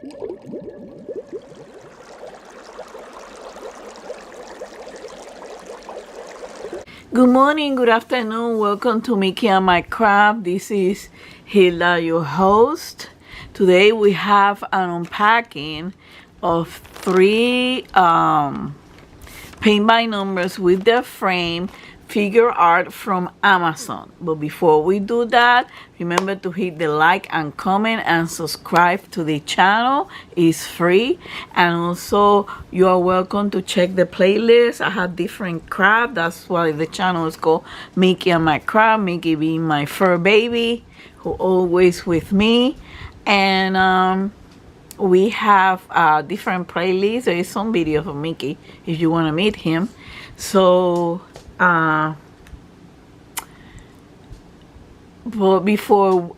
Good morning, good afternoon, welcome to Mickey and My Craft. This is Hilda, your host. Today we have an unpacking of 3 paint by numbers with their frame figure art from Amazon. But before we do that, remember to hit the like and comment and subscribe to the channel. It's free, and also you are welcome to check the playlist. I have different craft. That's why the channel is called Mickey and My Craft. Mickey being my fur baby who always with me. And we have different playlists. There is some video of Mickey if you want to meet him. So but before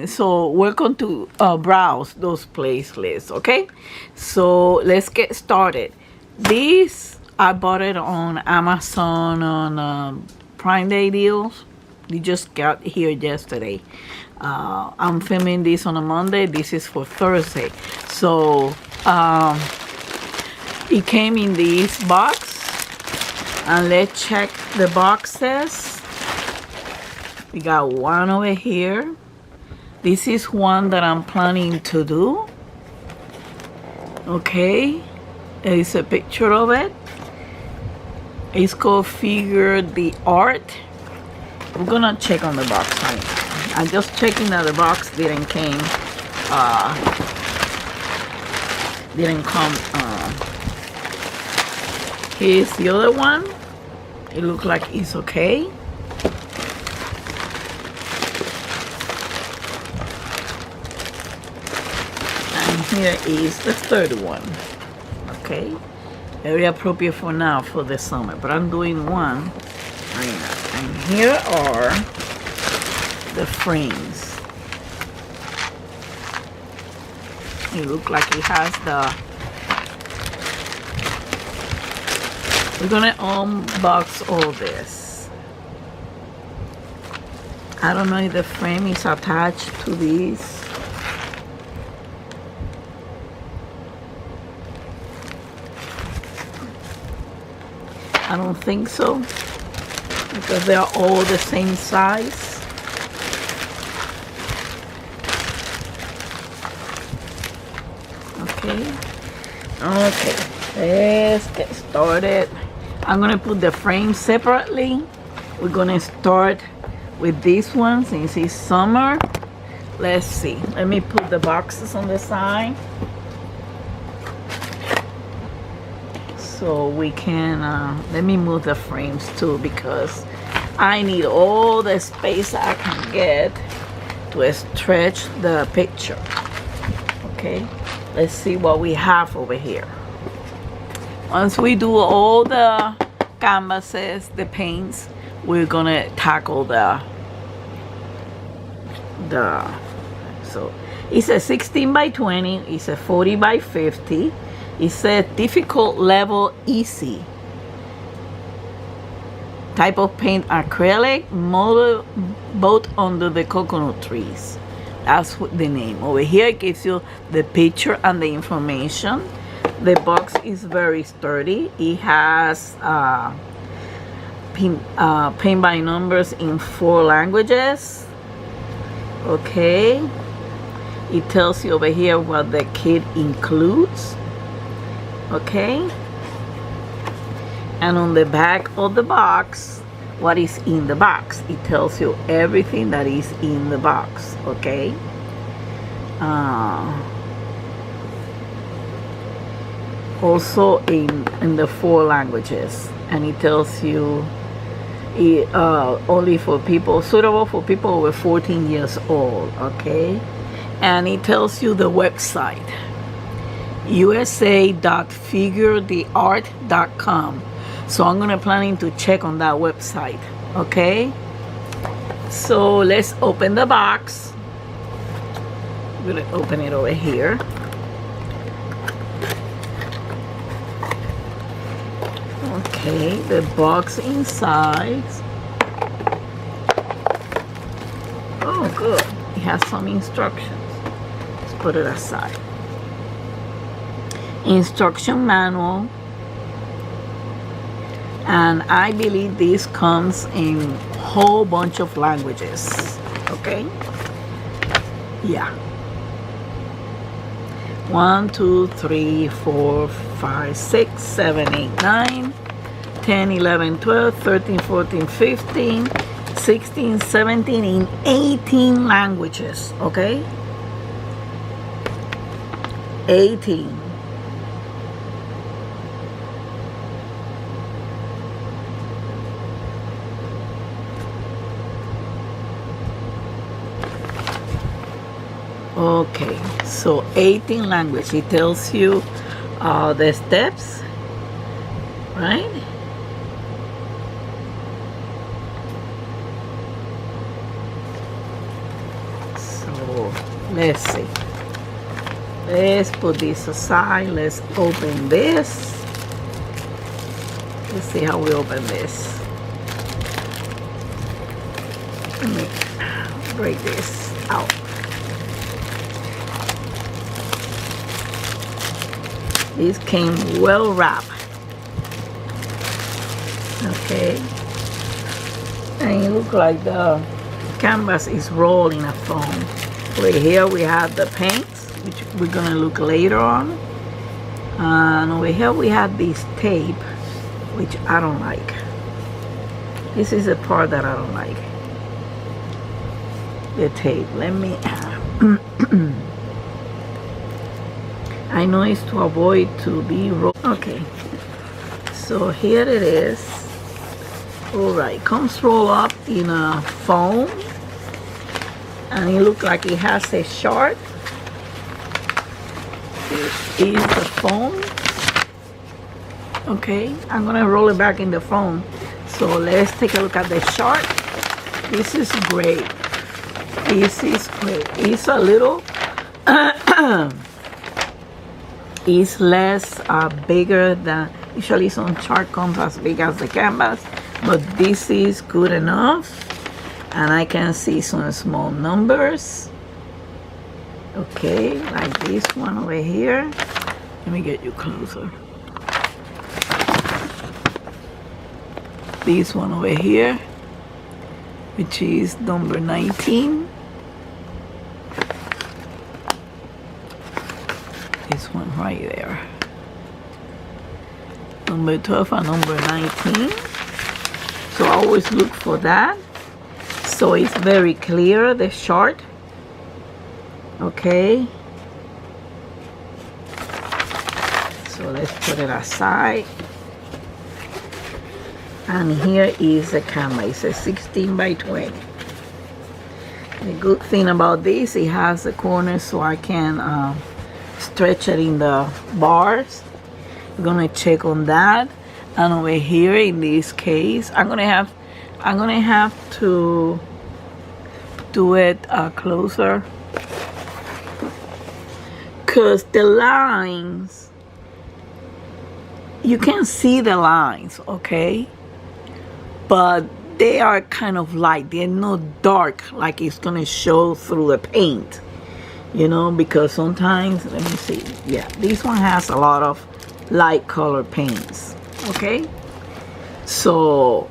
so welcome to browse those playlists. Okay, so let's get started. This I bought it on Amazon on Prime Day deals. We just got here yesterday. I'm filming this on a Monday. This is for Thursday. So it came in this box, and let's check the boxes. We got one over here. This is one that I'm planning to do. Okay, there is a picture of it. It's called Figure the Art. We're gonna check on the box right now. I'm just checking that the box didn't come. Here's the other one. It looks like it's okay. And here is the third one. Okay, very appropriate for now for the summer, but I'm doing one right now. And here are the frames. It looks like it has the. We're gonna unbox all this. I don't know if the frame is attached to this. I don't think so, because they are all the same size. Okay, let's get started. I'm gonna put the frame separately. We're gonna start with this one since it's summer. Let's see. Let me put the boxes on the side so we can. Let me move the frames too, because I need all the space I can get to stretch the picture. Okay. Let's see what we have over here. Once we do all the canvases, the paints, we're gonna tackle so it's a 16 by 20, it's a 40 by 50, it's a difficult level easy type of paint, acrylic model, both under the coconut trees. That's the name. Over here it gives you the picture and the information. The box is very sturdy. It has paint by numbers in 4 languages. Okay. It tells you over here what the kit includes. Okay. And on the back of the box, what is in the box. It tells you everything that is in the box. Okay, also in the 4 languages, and it tells you only for people, suitable for people over 14 years old. Okay, and it tells you the website, usa.figuretheart.com. So I'm gonna planning to check on that website. Okay, so let's open the box. I'm gonna open it over here. Okay, the box inside. Oh, good. It has some instructions. Let's put it aside. Instruction manual. And I believe this comes in a whole bunch of languages. Okay? Yeah. 1, 2, 3, 4, 5, 6, 7, 8, 9, 10, 11, 12, 13, 14, 15, 16, 17, in 18 languages. Okay? 18. Okay, so 18 language. It tells you the steps, right? So let's see. Let's put this aside. Let's open this. Let's see how we open this. Let me break this out. This came well wrapped. Okay. And it looks like the canvas is rolled in a foam. Over here we have the paints, which we're gonna look later on. And over here we have this tape, which I don't like. This is the part that I don't like. The tape. Let me I know it's to avoid to be rolled. Okay, so here it is. All right, comes rolled up in a foam, and it looks like it has a shard. It is the foam. Okay, I'm gonna roll it back in the foam. So let's take a look at the shard. This is great. This is great. It's a little it's less bigger than usually some chart comes as big as the canvas, but this is good enough, and I can see some small numbers. Okay, like this one over here. Let me get you closer. This one over here, which is number 19. This one right there. Number 12 and number 19. So I always look for that. So it's very clear, the chart. Okay. So let's put it aside. And here is the canvas. It's a 16 by 20. The good thing about this, it has the corner so I can stretch it in the bars. We're gonna check on that. And over here in this case, I'm gonna have to do it closer, because the lines, you can see the lines, okay, but they are kind of light. They're not dark like it's gonna show through the paint, you know, because sometimes, let me see, yeah, this one has a lot of light color paints. Okay, so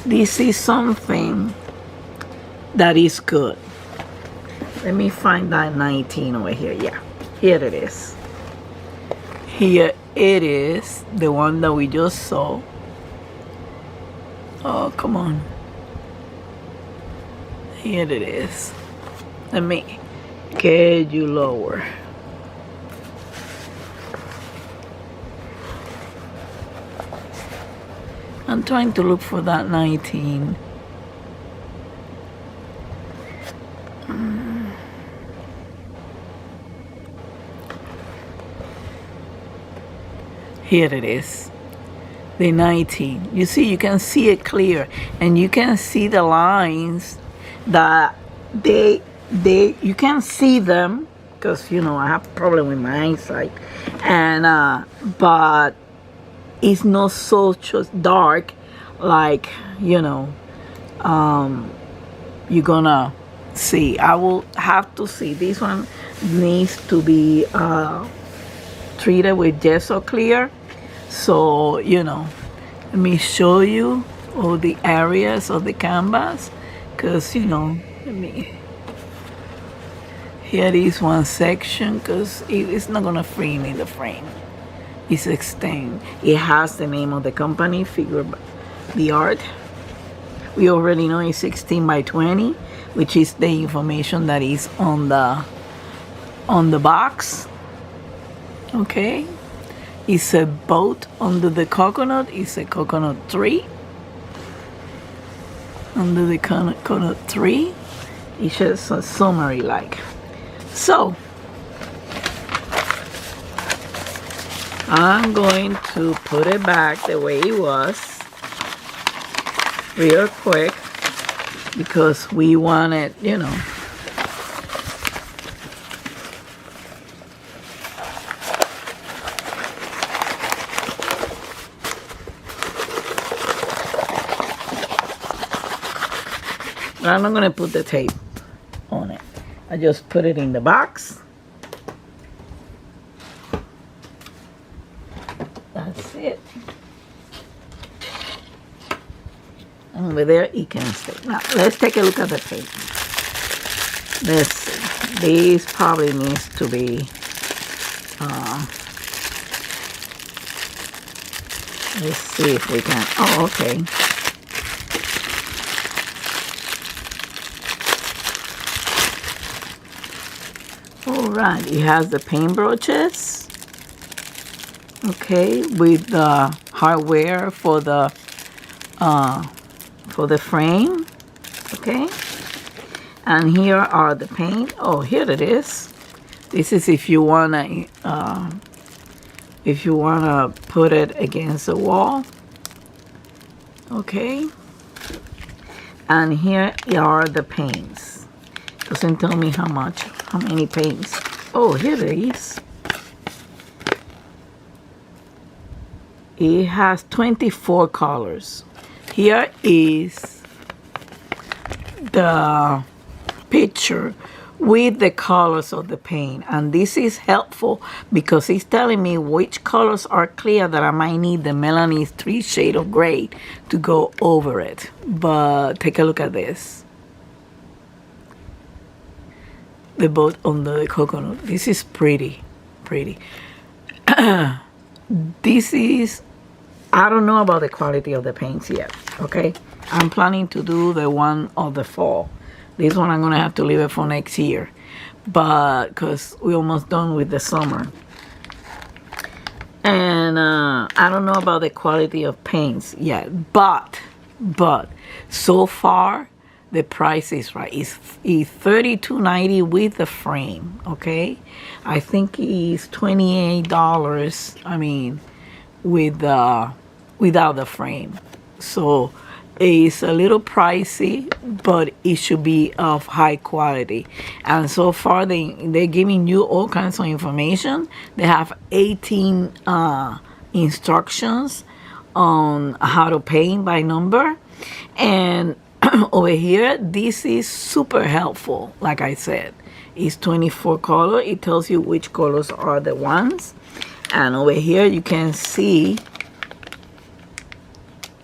this is something that is good. Let me find that 19 over here. Yeah, here it is. Here it is, the one that we just saw. Oh, come on. Here it is. Let me get you lower. I'm trying to look for that 19. Here it is, the 19. You see, you can see it clear, and you can see the lines that you can see them, because you know I have a problem with my eyesight, and but it's not so just dark like, you know, you're gonna see. I will have to see. This one needs to be treated with gesso clear. So, you know, let me show you all the areas of the canvas, because, you know, let me, here is one section, because it's not gonna frame in the frame. It's extend. It has the name of the company, Figure the Art. We already know it's 16 by 20, which is the information that is on the box. Okay, it's a boat under the coconut. It's a coconut tree. Under the coconut tree, it's just a summary like. So I'm going to put it back the way it was real quick, because we want it, you know. But I'm not going to put the tape on it. I just put it in the box. That's it. And over there, it can stay. Now, let's take a look at the tape. Let's see. This probably needs to be, let's see if we can, oh, okay. All right, it has the paint brushes. Okay, with the hardware for the frame. Okay, and here are the paint. Oh, here it is. This is if you wanna put it against the wall. Okay, and here are the paints. Doesn't tell me how many paints. Oh, here it is. It has 24 colors. Here is the picture with the colors of the paint, and this is helpful because it's telling me which colors are clear that I might need the Melanie's 3 shade of gray to go over it. But take a look at this. The boat under the coconut. This is pretty. This is, I don't know about the quality of the paints yet, okay? I'm planning to do the one of the fall. This one I'm gonna have to leave it for next year, but because we're almost done with the summer. And I don't know about the quality of paints yet, but so far the price is right. It's $32.90 with the frame, okay? I think it's $28, I mean, without the frame. So it's a little pricey, but it should be of high quality. And so far they're giving you all kinds of information. They have 18 instructions on how to paint by number. And over here, this is super helpful. Like I said, it's 24 color. It tells you which colors are the ones. And over here you can see,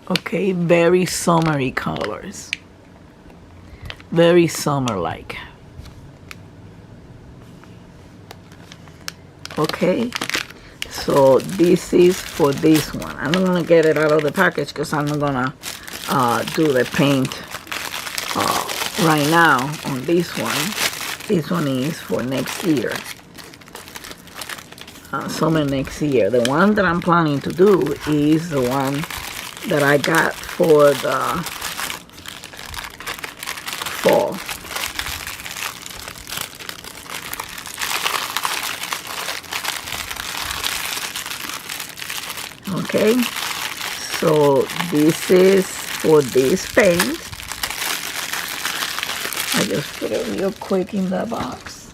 okay, very summery colors, very summer-like. Okay, so this is for this one. I'm not gonna get it out of the package because I'm not gonna do the paint right now on this one. This one is for next year, summer next year. The one that I'm planning to do is the one that I got for the fall. Okay, so this is for this paint. I just put it real quick in the box.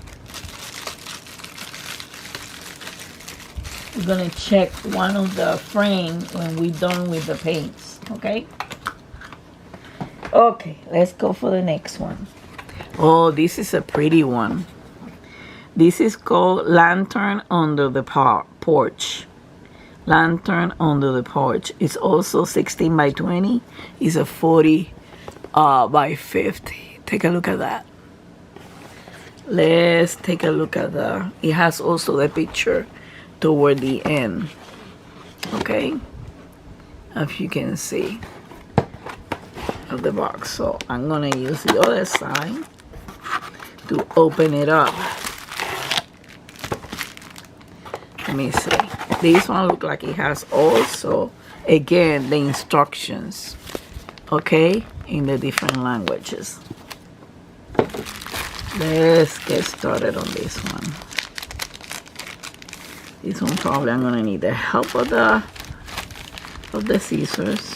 We're gonna check one of the frame when we're done with the paints, okay? Okay, let's go for the next one. Oh, this is a pretty one. This is called Lantern Under the Porch. Lantern Under the Porch. It's also 16 by 20. It's a 40 by 50. Take a look at that. Let's take a look at the, it has also the picture toward the end. Okay, as you can see of the box. So I'm gonna use the other side to open it up. Let me see. This one look like it has also, again, the instructions, okay, in the different languages. Let's get started on this one. This one probably I'm gonna need the help of the scissors.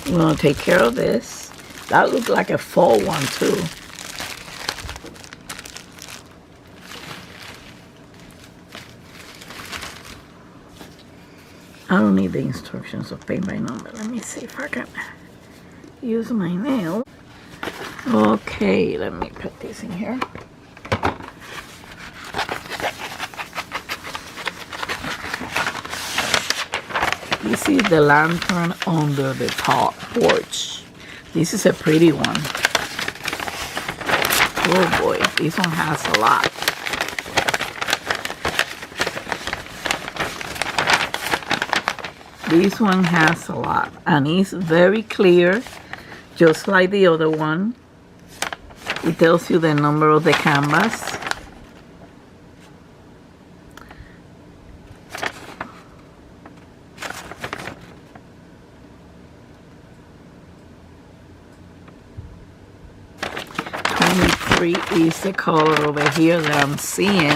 We're gonna take care of this. That looks like a fall one too. I don't need the instructions of paint by number. Let me see if I can use my nail. Okay, let me put this in here. This is the Lantern Under the Porch. This is a pretty one. Oh boy, this one has a lot. This one has a lot, and it's very clear, just like the other one. It tells you the number of the canvas. Is the color over here that I'm seeing.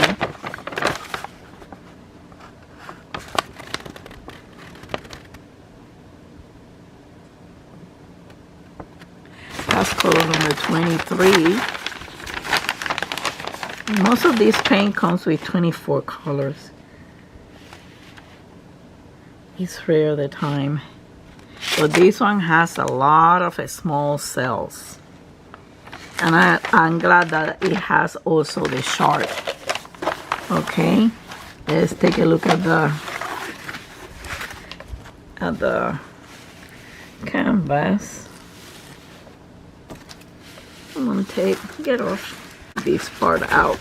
That's color number 23. Most of this paint comes with 24 colors. It's rare the time. But this one has a lot of small cells. And I'm glad that it has also the sharp. Okay, let's take a look at the canvas. I'm gonna get off this part out.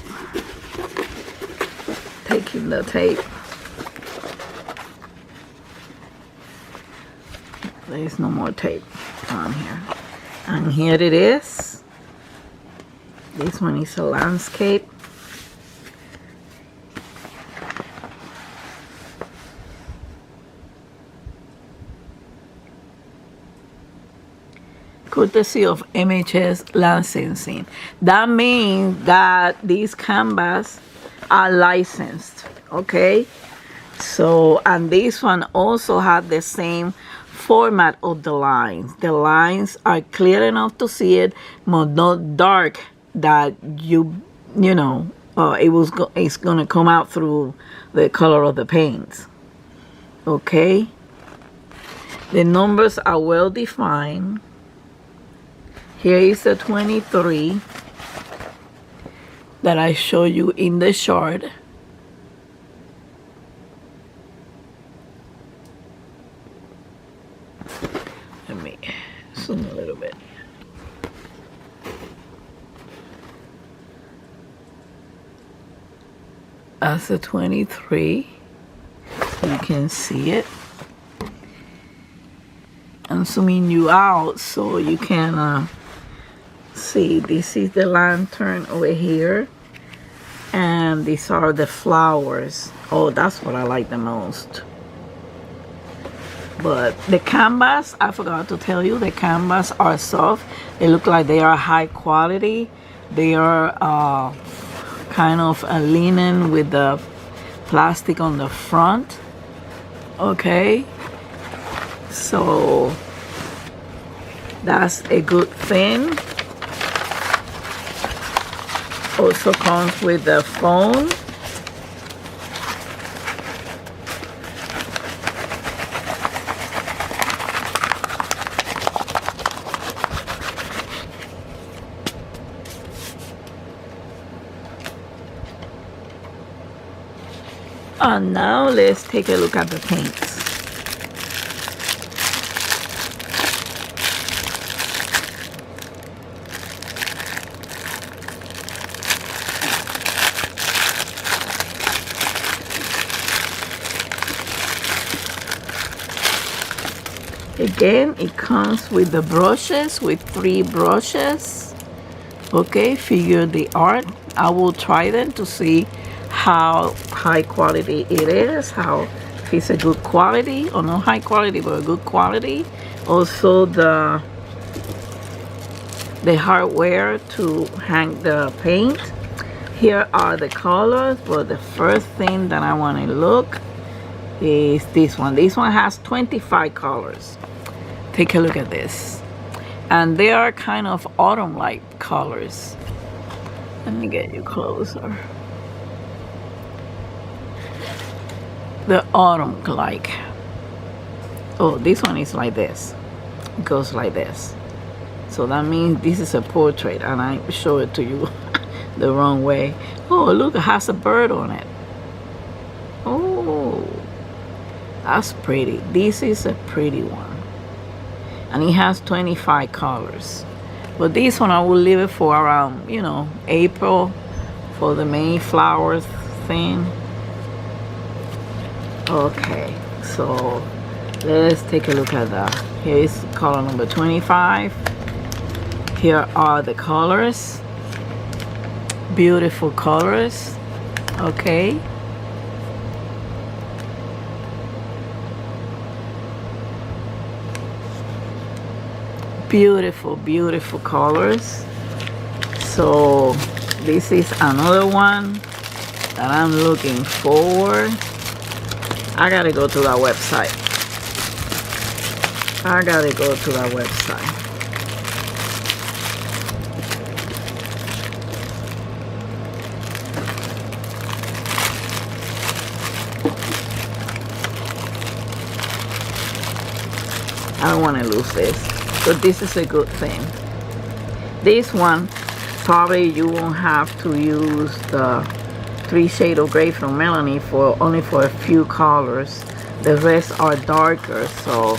Taking the tape. There's no more tape on here. And here it is. This one is a landscape. Courtesy of MHS licensing. That means that these canvas are licensed, okay? So, and this one also had the same format of the lines. The lines are clear enough to see it, but not dark that you know it's gonna come out through the color of the paints. Okay, the numbers are well defined. Here is the 23 that I show you in the chart. Let me zoom a little bit. That's a 23. You can see it. I'm zooming you out so you can see. This is the lantern over here, and these are the flowers. Oh, that's what I like the most. But the canvas, I forgot to tell you, the canvas are soft. They look like they are high quality. They are kind of a linen with the plastic on the front. Okay, so that's a good thing. Also comes with the phone. And now let's take a look at the paints. Again, it comes with the brushes, with 3 brushes. Okay, figure the art. I will try them to see how high quality it is, if it's a good quality, or not high quality but a good quality. Also the hardware to hang the paint. Here are the colors, but the first thing that I want to look is this one. This one has 25 colors. Take a look at this, and they are kind of autumn-like colors. Let me get you closer. The autumn-like. Oh, this one is like this. It goes like this. So that means this is a portrait, and I show it to you the wrong way. Oh, look, it has a bird on it. Oh, that's pretty. This is a pretty one. And it has 25 colors. But this one I will leave it for around, you know, April, for the May flowers thing. Okay, so let's take a look at that. Here is color number 25. Here are the colors. Beautiful colors. Okay. Beautiful, beautiful colors. So this is another one that I'm looking for. I gotta go to that website. I gotta go to that website. I don't want to lose this. But this is a good thing. This one, probably you won't have to use the 3 shades of gray from Melanie for only for a few colors. The rest are darker, so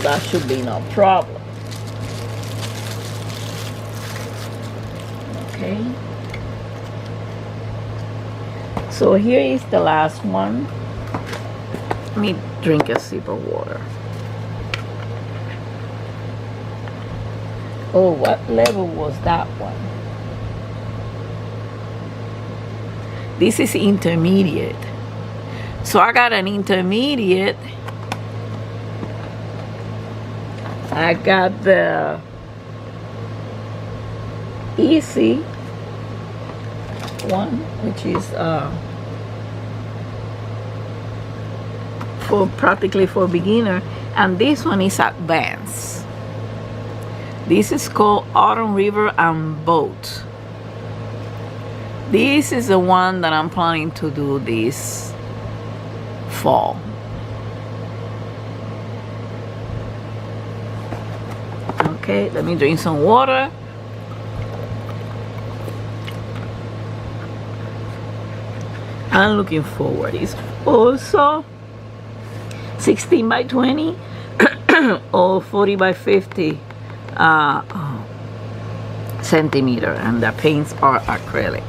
that should be no problem. Okay. So here is the last one. Let me drink a sip of water. Oh, what level was that one? This is intermediate. So I got an intermediate. I got the easy one, which is for practically for beginner, and this one is advanced. This is called Autumn River and Boat. This is the one that I'm planning to do this fall. Okay, let me drink some water. I'm looking forward. It's also 16 by 20 or 40 by 50 centimeter, and the paints are acrylic.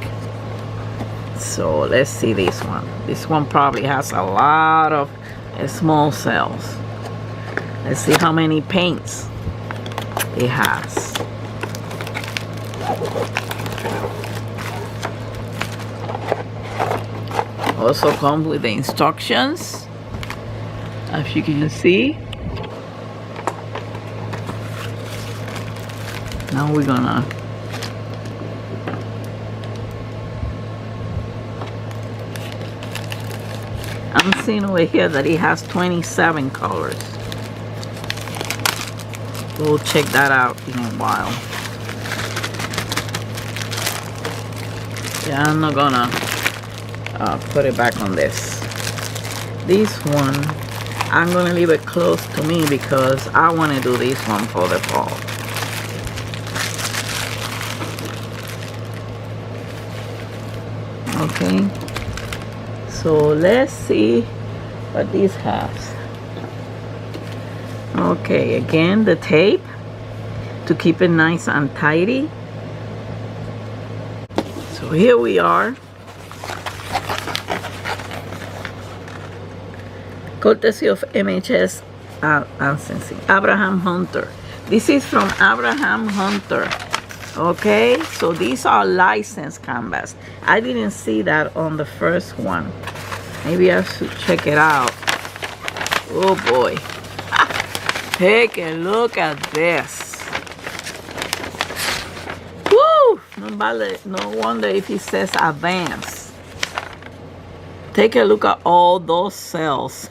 So let's see this one. This one probably has a lot of small cells. Let's see how many paints it has. Also comes with the instructions, as you can see. Now we're gonna I'm seeing over here that it has 27 colors. We'll check that out in a while. Yeah, I'm not gonna put it back on this. This one, I'm gonna leave it close to me because I want to do this one for the fall. Okay, so let's see what this has. Okay, again, the tape to keep it nice and tidy. So here we are. Courtesy of MHS Licensing. Abraham Hunter. This is from Abraham Hunter. Okay, so these are licensed canvas. I didn't see that on the first one. Maybe I should check it out. Oh boy. Take a look at this. Woo! No wonder if it says advance. Take a look at all those cells.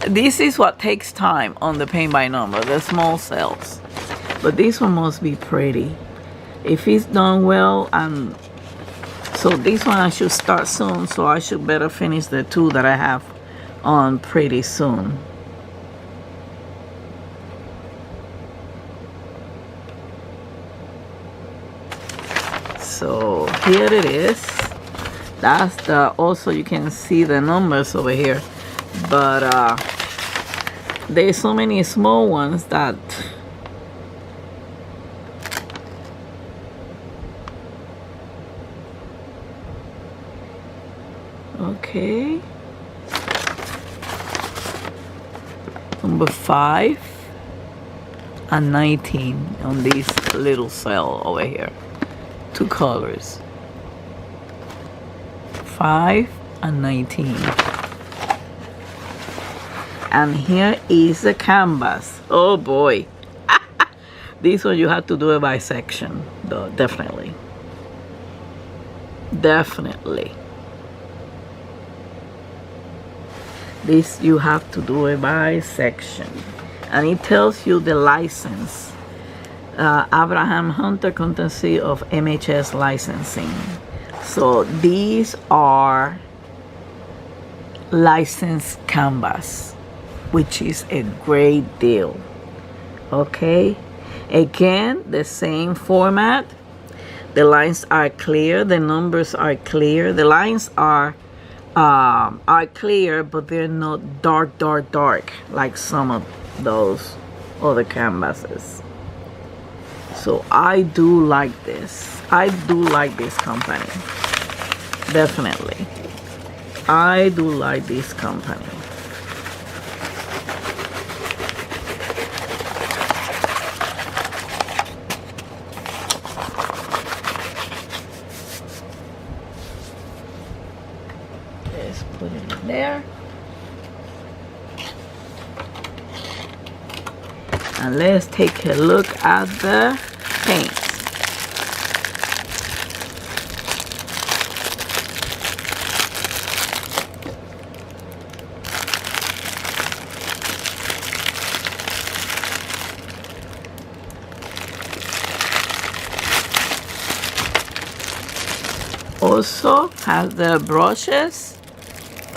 This is what takes time on the paint by number, the small cells. But this one must be pretty. If it's done well, so this one I should start soon, so I should better finish the two that I have on pretty soon. So here it is. That's the, also you can see the numbers over here, but there's so many small ones that okay. Number 5 and 19 on this little cell over here. 2 colors. 5 and 19. And here is the canvas. Oh boy. This one you have to do it by section, though, definitely. Definitely. This you have to do it by section. And it tells you the license. Abraham Hunter, courtesy of MHS Licensing. So these are licensed canvas, which is a great deal. Okay, again, the same format. The lines are clear, the numbers are clear. The lines are clear, but they're not dark like some of those other canvases. So I do like this. I do like this company. Definitely. I do like this company. Let's put it in there. And let's take a look at the paints. Also has the brushes.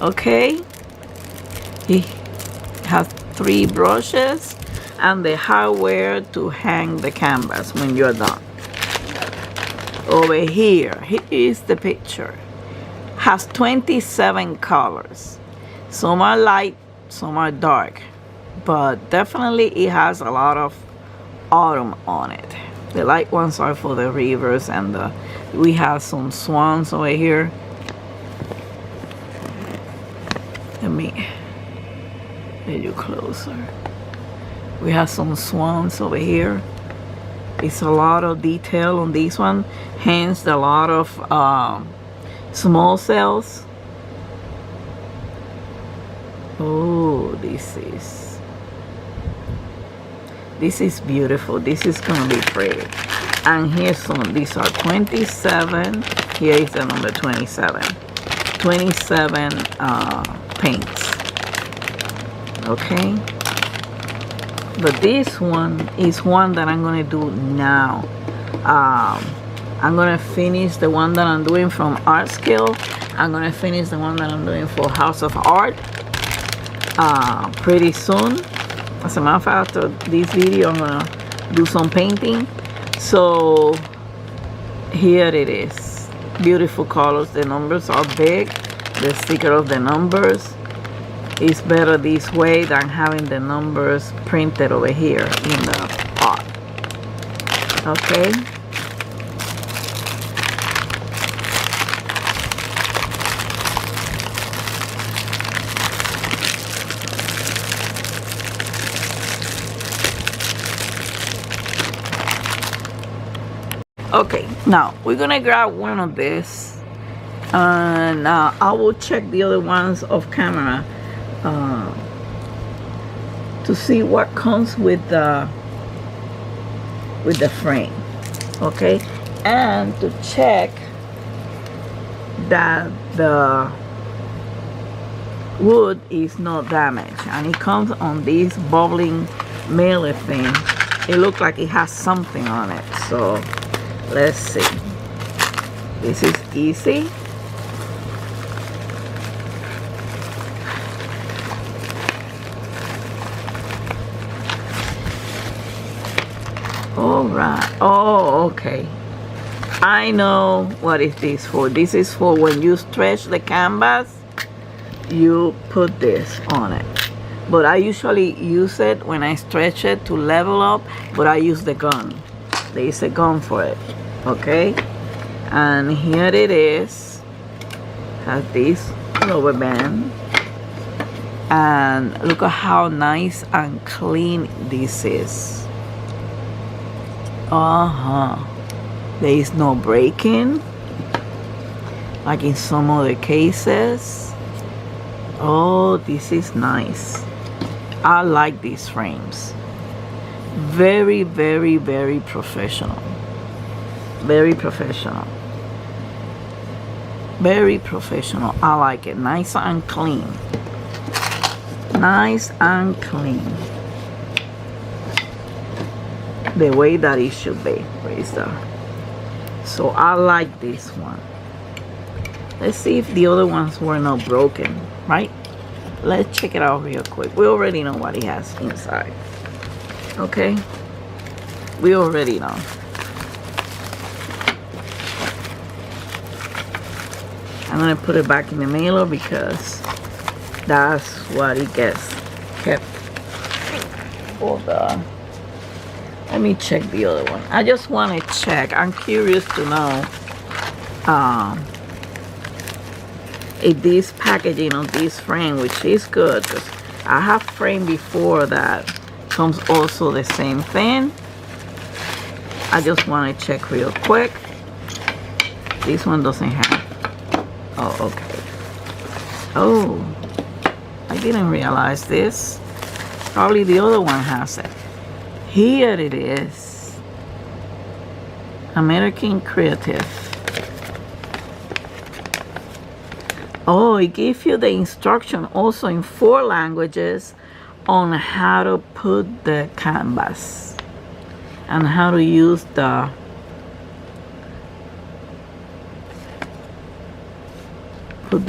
Okay, he has 3 brushes and the hardware to hang the canvas when you're done. Over here is the picture. Has 27 colors. Some are light, some are dark, but definitely it has a lot of autumn on it. The light ones are for the rivers, and we have some swans over here. Let me get you closer. We have some swans over here. It's a lot of detail on this one, hence a lot of small cells. Oh, this is beautiful. This is gonna be pretty. And here's some. These are 27. Here is the number 27. 27 paints. Okay. But this one is one that I'm gonna do now. I'm gonna finish the one that I'm doing from Art Skill. I'm gonna finish the one that I'm doing for House of Art pretty soon. As a matter of fact, after this video, I'm gonna do some painting. So here it is. Beautiful colors. The numbers are big. The sticker of the numbers is better this way than having the numbers printed over here in the pot. Okay. Okay, now we're gonna grab one of this, and I will check the other ones off camera to see what comes with the frame, okay, and to check that the wood is not damaged, and it comes on this bubbling mailer thing. It looks like it has something on it, so let's see. This is easy. All right. Oh, okay. I know what is this for. This is for when you stretch the canvas, you put this on it. But I usually use it when I stretch it to level up, but I use the gun. There is a gun for it. Okay, and here it is. Has this rubber band, and look at how nice and clean this is. There is no breaking like in some other cases. Oh, this is nice. I like these frames. Very, very, very professional. Very professional. Very professional. I like it. Nice and clean. Nice and clean. The way that it should be. Praise God. So I like this one. Let's see if the other ones were not broken. Right? Let's check it out real quick. We already know what it has inside. Okay? We already know. I'm gonna put it back in the mailer because that's what it gets kept for the. Let me check the other one. I just want to check. I'm curious to know if this packaging on this frame, which is good, because I have frame before that comes also the same thing. I just want to check real quick. This one doesn't have. Oh, okay. Oh, I didn't realize this. Probably the other one has it. Here it is. American Creative. Oh, it gives you the instruction also in 4 languages on how to put the canvas and how to use the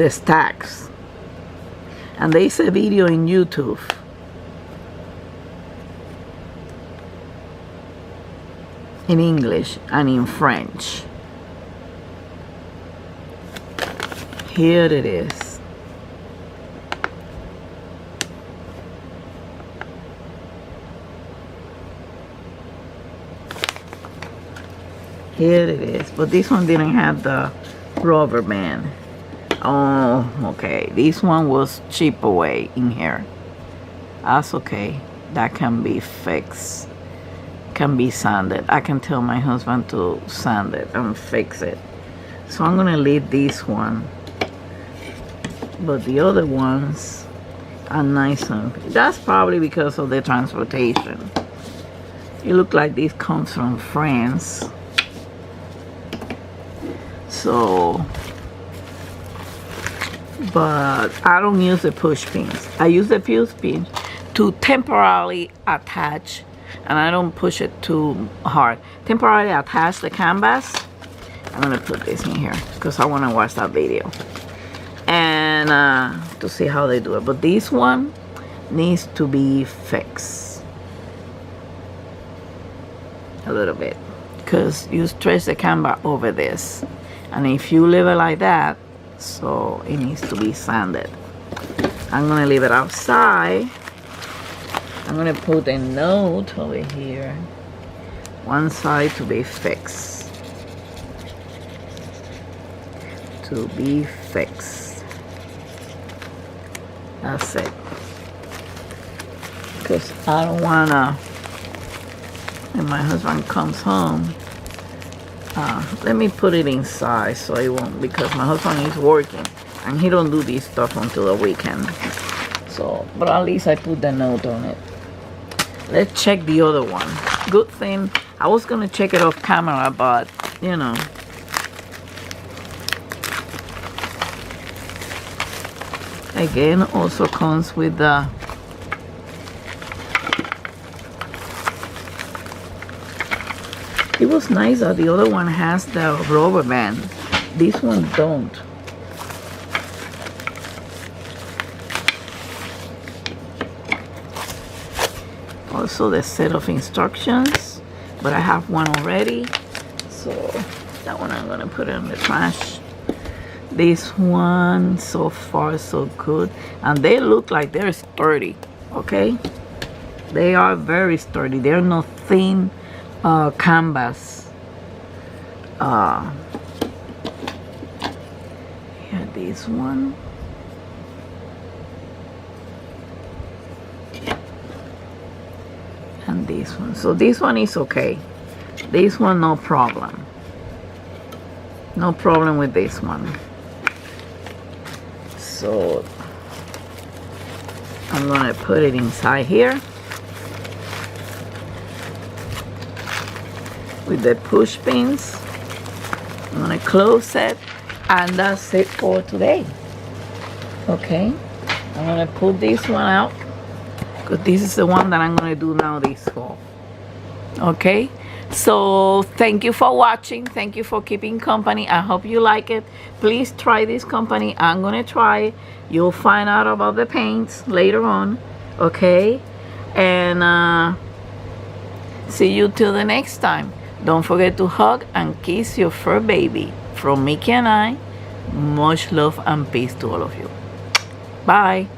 stacks. And there is a video in YouTube. In English and in French. Here it is. Here it is. But this one didn't have the rubber band. Oh, okay. This one was chipped away in here. That's okay. That can be fixed. Can be sanded. I can tell my husband to sand it and fix it. So I'm gonna leave this one. But the other ones are nice and that's probably because of the transportation. It looks like this comes from France. So, but I don't use the push pins. I use the push pins to temporarily attach, and I don't push it too hard, temporarily attach the canvas. I'm gonna put this in here because I want to watch that video and to see how they do it. But this one needs to be fixed a little bit because you stretch the canvas over this, and if you leave it like that, so it needs to be sanded. I'm gonna leave it outside. I'm gonna put a note over here, one side to be fixed, to be fixed. That's it, because I don't wanna, when my husband comes home, let me put it inside so it won't, because my husband is working and he don't do this stuff until the weekend. So, but at least I put the note on it. Let's check the other one. Good thing I was gonna check it off camera, but you know, again, also comes with the it was nice that the other one has the rubber band. This one don't. Also the set of instructions, but I have one already, so that one I'm gonna put in the trash. This one, so far so good, and they look like they're sturdy. Okay, they are very sturdy. They're not thin canvas. Yeah, this one. And this one. So this one is okay. This one, no problem. No problem with this one. So I'm gonna put it inside here with the push pins. I'm gonna close it, and that's it for today. Okay, I'm gonna put this one out because this is the one that I'm gonna do now this fall. Okay, so thank you for watching. Thank you for keeping company. I hope you like it. Please try this company. I'm gonna try it. You'll find out about the paints later on. Okay, and see you till the next time. Don't forget to hug and kiss your fur baby. From Mickey and I, much love and peace to all of you. Bye.